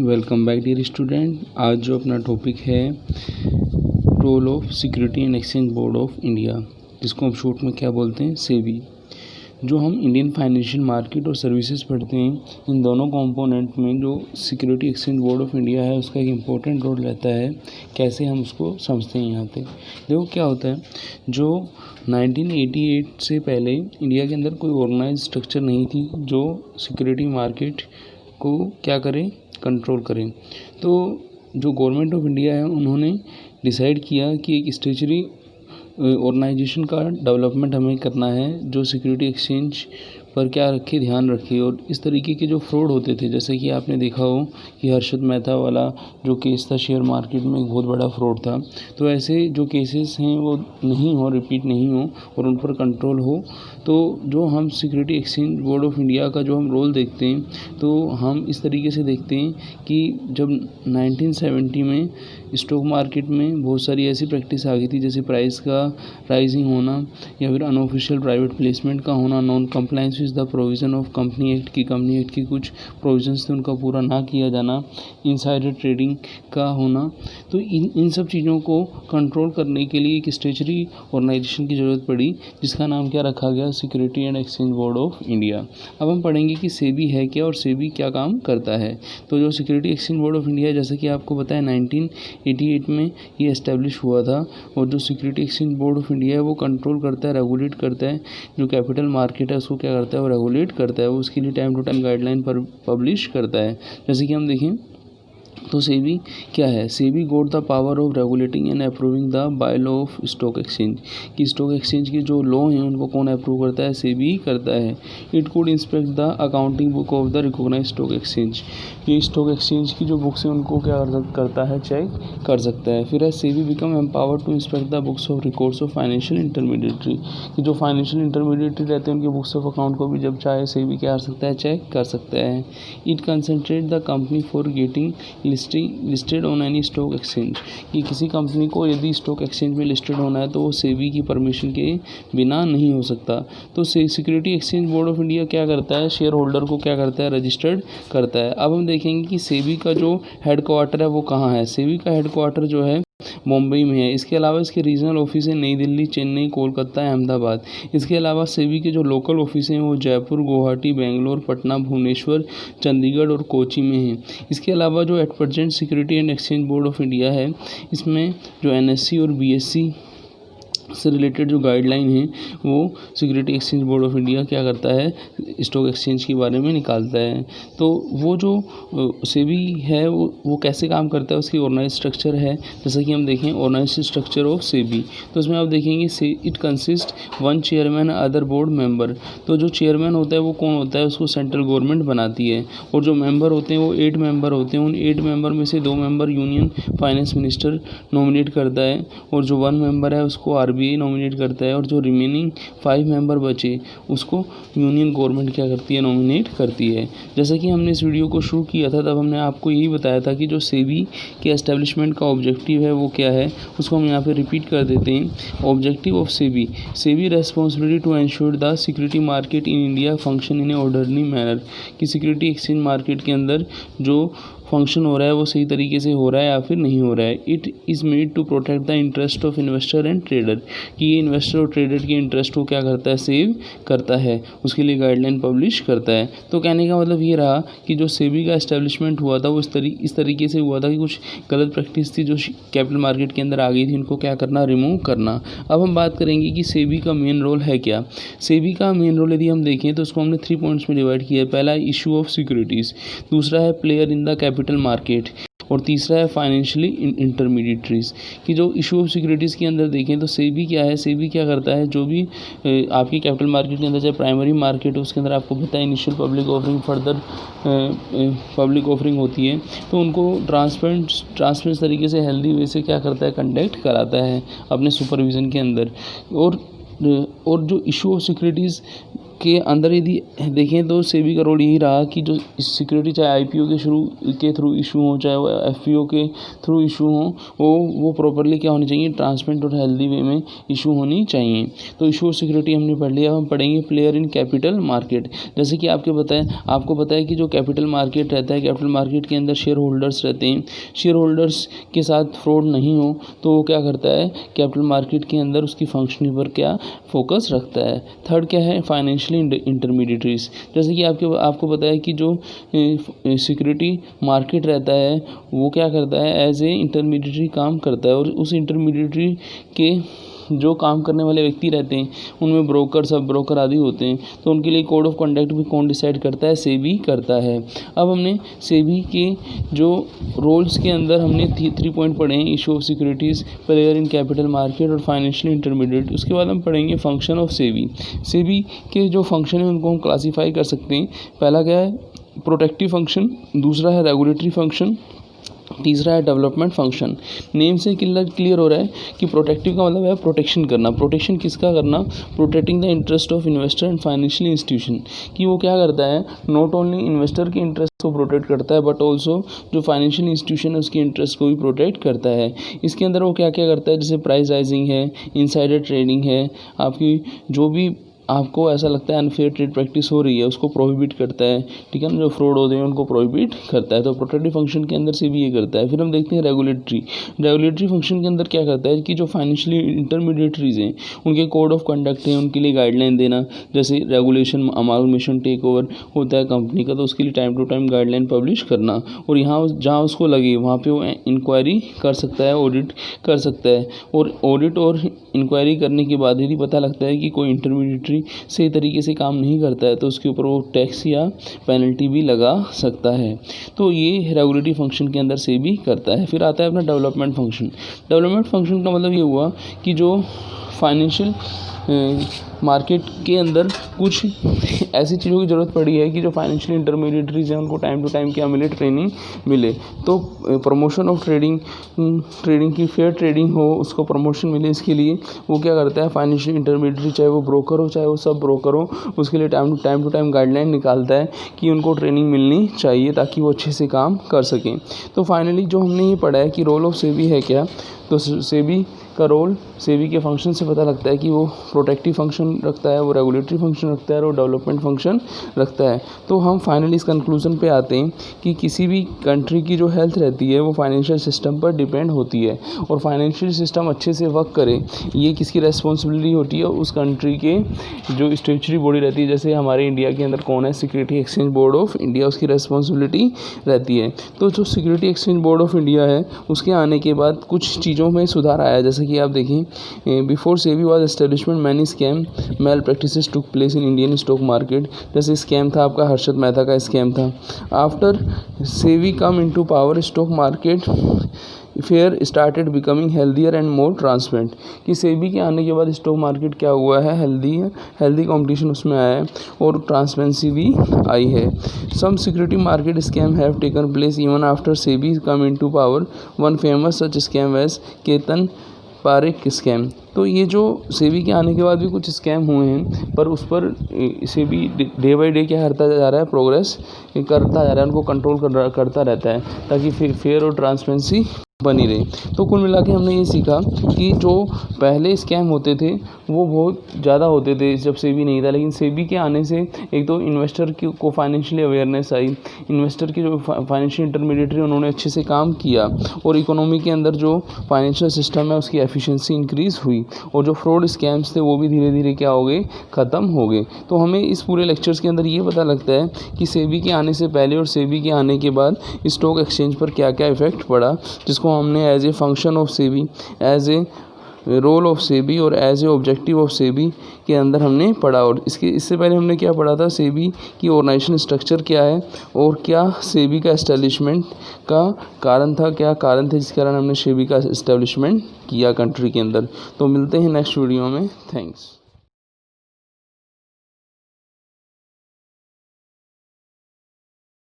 Welcome back dear student. आज जो अपना टॉपिक है role of security and exchange board of India, जिसको हम शॉर्ट में क्या बोलते हैं, सेबी। जो हम इंडियन फाइनेंशियल मार्केट और सर्विसेज पढ़ते हैं, इन दोनों कंपोनेंट में जो security exchange board of India है उसका एक इम्पोर्टेंट रोल रहता है। कैसे हम उसको समझते हैं यहाँ पे देखो क्या होता है। जो 1988 से पहले इंडिया के अंदर कोई ऑर्गेनाइज स्ट्रक्चर नहीं थी जो सिक्योरिटी मार्केट को क्या करें, कंट्रोल करें। तो जो गवर्नमेंट ऑफ इंडिया है उन्होंने डिसाइड किया कि एक स्टेचुरी ऑर्गेनाइजेशन का डेवलपमेंट हमें करना है जो सिक्योरिटी एक्सचेंज पर क्या रखे, ध्यान रखे। और इस तरीके के जो फ्रॉड होते थे, जैसे कि आपने देखा हो कि हर्षद मेहता वाला जो केस था शेयर मार्केट में, एक बहुत बड़ा फ्रॉड था। तो ऐसे जो केसेस हैं वो नहीं हो, रिपीट नहीं हो और उन पर कंट्रोल हो। तो जो हम security exchange board of India का जो हम रोल देखते हैं तो हम इस तरीके से देखते हैं कि जब 1970 में स्टॉक मार्केट में बहुत सारी ऐसी प्रैक्टिस आ गई थी, जैसे प्राइस का राइजिंग होना या फिर अनऑफिशियल प्राइवेट प्लेसमेंट का होना, non compliance with the provision of company act की कुछ प्रोविजंस थे उनका पूरा ना किया जाना, इनसाइडर ट्रेडिंग का होना। तो इन सब चीज़ों को कंट्रोल करने के लिए एक स्टेचुरी ऑर्गेनाइजेशन की ज़रूरत पड़ी, जिसका नाम क्या रखा गया, security and exchange board of India. अब हम पढ़ेंगे कि सेबी है क्या और सेबी क्या काम करता है। तो जो security exchange board of India, जैसे कि आपको पता है 1988 में ये एस्टेब्लिश हुआ था। और जो security exchange board of India है वो कंट्रोल करता है, रेगुलेट करता है, जो कैपिटल मार्केट है उसको क्या करता है, वो रेगुलेट करता है। वो उसके लिए टाइम टू टाइम गाइडलाइन पर पब्लिश करता है। जैसे कि हम देखें तो सेबी क्या है, SEBI got the power of regulating and approving the by law of stock exchange. कि स्टॉक एक्सचेंज के जो लॉ हैं उनको कौन अप्रूव करता है, सेबी करता है। It could inspect the accounting book of the recognised stock exchange. ये स्टॉक एक्सचेंज की जो बुक्स हैं उनको क्या करता है, चेक कर सकता है। फिर है SEBI become empowered to inspect the books of records of financial intermediary. कि जो फाइनेंशियल इंटरमीडिएटरी रहते हैं उनके बुक्स ऑफ अकाउंट को भी जब चाहे सेबी क्या कर सकता है, चेक कर सकता है। It concentrate the company for getting listed on any stock exchange. कि किसी कंपनी को यदि स्टॉक एक्सचेंज में लिस्टेड होना है तो वो सेबी की परमिशन के बिना नहीं हो सकता। तो security exchange board of India क्या करता है, शेयर होल्डर को क्या करता है, रजिस्टर्ड करता है। अब हम देखेंगे कि सेबी का जो हेड क्वार्टर है वो कहाँ है। सेबी का हेड क्वार्टर जो है मुंबई में है। इसके अलावा इसके रीजनल ऑफिस है नई दिल्ली, चेन्नई, कोलकाता, अहमदाबाद। इसके अलावा सेबी के जो लोकल ऑफिस हैं वो जयपुर, गुवाहाटी, बेंगलोर, पटना, भुवनेश्वर, चंडीगढ़ और कोची में हैं। इसके अलावा जो at present security and exchange board of India है, इसमें जो एनएससी और बीएससी से रिलेटेड जो गाइडलाइन है वो security exchange board of India क्या करता है, स्टॉक एक्सचेंज के बारे में निकालता है। तो वो जो सेबी है वो कैसे काम करता है, उसकी ऑर्गेनाइज स्ट्रक्चर है। जैसा कि हम देखें ऑर्गेनाइज स्ट्रक्चर ऑफ सेबी, तो इसमें आप देखेंगे it consist one chairman other board member. तो जो चेयरमैन होता है वो कौन होता है, उसको सेंट्रल गवर्नमेंट बनाती है। और जो मेंबर होते हैं वो 8 मेंबर होते हैं। उन 8 मेंबर में से 2 member union finance minister nominate करता है और जो 1 मेंबर है उसको आरबीआई नॉमिनेट करता है। और जो रिमेनिंग 5 मेंबर बचे उसको यूनियन गवर्नमेंट क्या करती है, नॉमिनेट करती है। जैसा कि हमने इस वीडियो को शुरू किया था तब हमने आपको यही बताया था कि जो सेबी के एस्टेब्लिशमेंट का ऑब्जेक्टिव है वो क्या है, उसको हम यहाँ पे रिपीट कर देते हैं। Objective of SEBI, SEBI responsibility to ensure the security market in India function in a orderly manner. कि सिक्योरिटी एक्सचेंज मार्केट के अंदर जो फंक्शन हो रहा है वो सही तरीके से हो रहा है या फिर नहीं हो रहा है। It is made to protect the interest of investor and trader. कि ये इन्वेस्टर और ट्रेडर के इंटरेस्ट को क्या करता है, सेव करता है, उसके लिए गाइडलाइन पब्लिश करता है। तो कहने का मतलब ये रहा कि जो सेबी का एस्टेब्लिशमेंट हुआ था वो इस तरीके से हुआ था कि कुछ गलत प्रैक्टिस थी जो कैपिटल मार्केट के अंदर आ गई थी, उनको क्या करना, रिमूव करना। अब हम बात करेंगे कि सेबी का मेन रोल है क्या। सेबी का मेन रोल यदि हम देखें तो उसको हमने 3 पॉइंट्स में डिवाइड किया है। पहला है इशू ऑफ सिक्योरिटीज़, दूसरा है player in the capital market और तीसरा है फाइनेंशियली इंटरमीडिएटरीज। कि जो इशू ऑफ सिक्योरिटीज़ के अंदर देखें तो सेबी क्या है, सेबी क्या करता है, जो भी आपकी कैपिटल मार्केट के अंदर चाहे प्राइमरी मार्केट है उसके अंदर आपको पता है initial public offering, further public offering होती है, तो उनको ट्रांसपेरेंट तरीके से हेल्दी वे से क्या करता है, कंडक्ट कराता है अपने सुपरविज़न के अंदर। और जो इशू ऑफ सिक्योरिटीज़ के अंदर यदि देखें तो सेबी का रोल यही रहा कि जो सिक्योरिटी चाहे आईपीओ के थ्रू इशू हो, चाहे वो एफपीओ के थ्रू इशू हो, वो प्रॉपरली क्या होनी चाहिए, ट्रांसपेरेंट और हेल्दी वे में इशू होनी चाहिए। तो इशू ऑफ सिक्योरिटी हमने पढ़ लिया। हम पढ़ेंगे प्लेयर इन कैपिटल मार्केट। जैसे कि आपको पता है कि जो कैपिटल मार्केट रहता है, कैपिटल मार्केट के अंदर शेयर होल्डर्स रहते हैं। शेयर होल्डर्स के साथ फ्रॉड नहीं हो तो वो क्या करता है, कैपिटल मार्केट के अंदर उसकी फंक्शनिंग पर क्या फोकस रखता है। थर्ड क्या है, फाइनेंशियल इंटरमीडिएटरीज। जैसे कि आपको पता है कि जो सिक्योरिटी मार्केट रहता है वो क्या करता है, एज ए इंटरमीडिएटरी काम करता है। और उस इंटरमीडिएटरी के जो काम करने वाले व्यक्ति रहते हैं उनमें ब्रोकर, सब ब्रोकर आदि होते हैं। तो उनके लिए कोड ऑफ कंडक्ट भी कौन डिसाइड करता है, सेबी करता है। अब हमने सेबी के जो रोल्स के अंदर हमने 3 पॉइंट पढ़े हैं, issue of securities, player in capital market और फाइनेंशियल इंटरमीडिएट। उसके बाद हम पढ़ेंगे फंक्शन ऑफ सेबी। सेबी के जो फंक्शन है उनको हम क्लासीफाई कर सकते हैं। पहला क्या है, प्रोटेक्टिव फंक्शन, दूसरा है रेगुलेटरी फंक्शन, तीसरा है डेवलपमेंट फंक्शन। नेम से क्लियर हो रहा है कि प्रोटेक्टिव का मतलब है प्रोटेक्शन करना। प्रोटेक्शन किसका करना, protecting the interest of investor and financial institution. कि वो क्या करता है, नॉट ओनली इन्वेस्टर के इंटरेस्ट को प्रोटेक्ट करता है बट ऑल्सो जो फाइनेंशियल इंस्टीट्यूशन है उसके इंटरेस्ट को भी प्रोटेक्ट करता है। इसके अंदर वो क्या क्या करता है, जैसे प्राइस राइजिंग है, इनसाइडर ट्रेडिंग है, आपकी जो भी आपको ऐसा लगता है अनफेयर ट्रेड प्रैक्टिस हो रही है उसको प्रोहिबिट करता है, ठीक है ना। जो फ्रॉड होते हैं उनको प्रोहिबिट करता है। तो प्रोटेक्टिव फंक्शन के अंदर से भी ये करता है। फिर हम देखते हैं रेगुलेटरी फंक्शन के अंदर क्या करता है कि जो फाइनेंशियली इंटरमीडिएटरीज हैं उनके कोड ऑफ कंडक्ट हैं, उनके लिए गाइडलाइन देना। जैसे रेगुलेशन अमालगमेशन टेक ओवर होता है कंपनी का तो उसके लिए time to time guideline publish करना। और यहाँ जहाँ उसको लगे वहाँ पे वो इंक्वायरी कर सकता है, ऑडिट कर सकता है। और ऑडिट और इंक्वायरी करने के बाद यदि पता लगता है कि कोई इंटरमीडिएटरी सही तरीके से काम नहीं करता है तो उसके ऊपर वो टैक्स या पेनल्टी भी लगा सकता है। तो ये रेगुलेटरी फंक्शन के अंदर से भी करता है। फिर आता है अपना डेवलपमेंट फंक्शन। डेवलपमेंट फंक्शन का मतलब ये हुआ कि जो फाइनेंशियल मार्केट के अंदर कुछ ऐसी चीज़ों की ज़रूरत पड़ी है कि जो फाइनेंशियल इंटरमीडिएटरीज हैं उनको टाइम टू टाइम क्या मिले, ट्रेनिंग मिले। तो प्रमोशन ऑफ ट्रेडिंग की फेयर ट्रेडिंग हो, उसको प्रमोशन मिले, इसके लिए वो क्या करता है, फाइनेंशियल इंटरमीडिएटरी चाहे वो ब्रोकर हो चाहे वो सब ब्रोकर हो, उसके लिए टाइम टू टाइम गाइडलाइन निकालता है कि उनको ट्रेनिंग मिलनी चाहिए ताकि वो अच्छे से काम कर सकें। तो फाइनली जो हमने ये पढ़ा है कि रोल ऑफ सेबी है क्या, तो सेबी का रोल, सेबी के फंक्शन से पता लगता है कि वो प्रोटेक्टिव फंक्शन रखता है, वो रेगुलेटरी फंक्शन रखता है और डेवलपमेंट फंक्शन रखता है। तो हम फाइनली इस कंक्लूजन पे आते हैं कि किसी भी कंट्री की जो हेल्थ रहती है वो फाइनेंशियल सिस्टम पर डिपेंड होती है। और फाइनेंशियल सिस्टम अच्छे से वर्क करे ये किसकी रेस्पॉन्सिबिलिटी होती है, उस कंट्री के जो स्टेचुरी बॉडी रहती है। जैसे हमारे इंडिया के अंदर कौन है, security exchange board of India, उसकी रेस्पॉन्सिबिलिटी रहती है। तो जो security exchange board of India है उसके आने के बाद कुछ चीज़ों में सुधार आया। जैसे कि आप देखें, before SEBI was establishment many scam malpractices took place in Indian stock market. जैसे स्कैम था आपका हर्षद मेहता का स्कैम था। After SEBI come into power, stock market fair started becoming healthier and more transparent. कि सेबी के आने के बाद स्टॉक मार्केट क्या हुआ है, हेल्दी कंपटीशन उसमें आया है और ट्रांसपेरेंसी भी आई है। Some security market scam have taken place even after SEBI come into power. One famous such scam as Ketan Parekh scam. तो ये जो सेबी के आने के बाद भी कुछ स्कैम हुए हैं पर उस पर सेबी डे बाई डे क्या करता जा रहा है, प्रोग्रेस करता जा रहा है, उनको कंट्रोल करता रहता है ताकि फेयर और ट्रांसपेरेंसी बनी रही। तो कुल मिला के हमने ये सीखा कि जो पहले स्कैम होते थे वो बहुत ज़्यादा होते थे जब सेबी नहीं था, लेकिन सेबी के आने से एक तो इन्वेस्टर को फाइनेंशियली अवेयरनेस आई, इन्वेस्टर की जो फाइनेंशियल इंटरमीडिएटरी उन्होंने अच्छे से काम किया और इकोनॉमी के अंदर जो फाइनेंशियल सिस्टम है उसकी एफिशिएंसी इंक्रीज़ हुई और जो फ्रॉड स्कैम्स थे वो भी धीरे धीरे क्या हो गए, ख़त्म हो गए। तो हमें इस पूरे लेक्चर्स के अंदर ये पता लगता है कि सेबी के आने से पहले और सेबी के आने के बाद स्टॉक एक्सचेंज पर क्या क्या इफेक्ट पड़ा, जिसको हमने as a function of SEBI, as a role of SEBI और as a objective of SEBI के अंदर हमने पढ़ा। और इससे पहले हमने क्या पढ़ा था, सेबी की ऑर्गेनाइजेशन स्ट्रक्चर क्या है और क्या सेबी का एस्टेब्लिशमेंट का कारण था, क्या कारण थे जिस कारण हमने सेबी का एस्टेब्लिशमेंट किया कंट्री के अंदर। तो मिलते हैं नेक्स्ट वीडियो में। थैंक्स।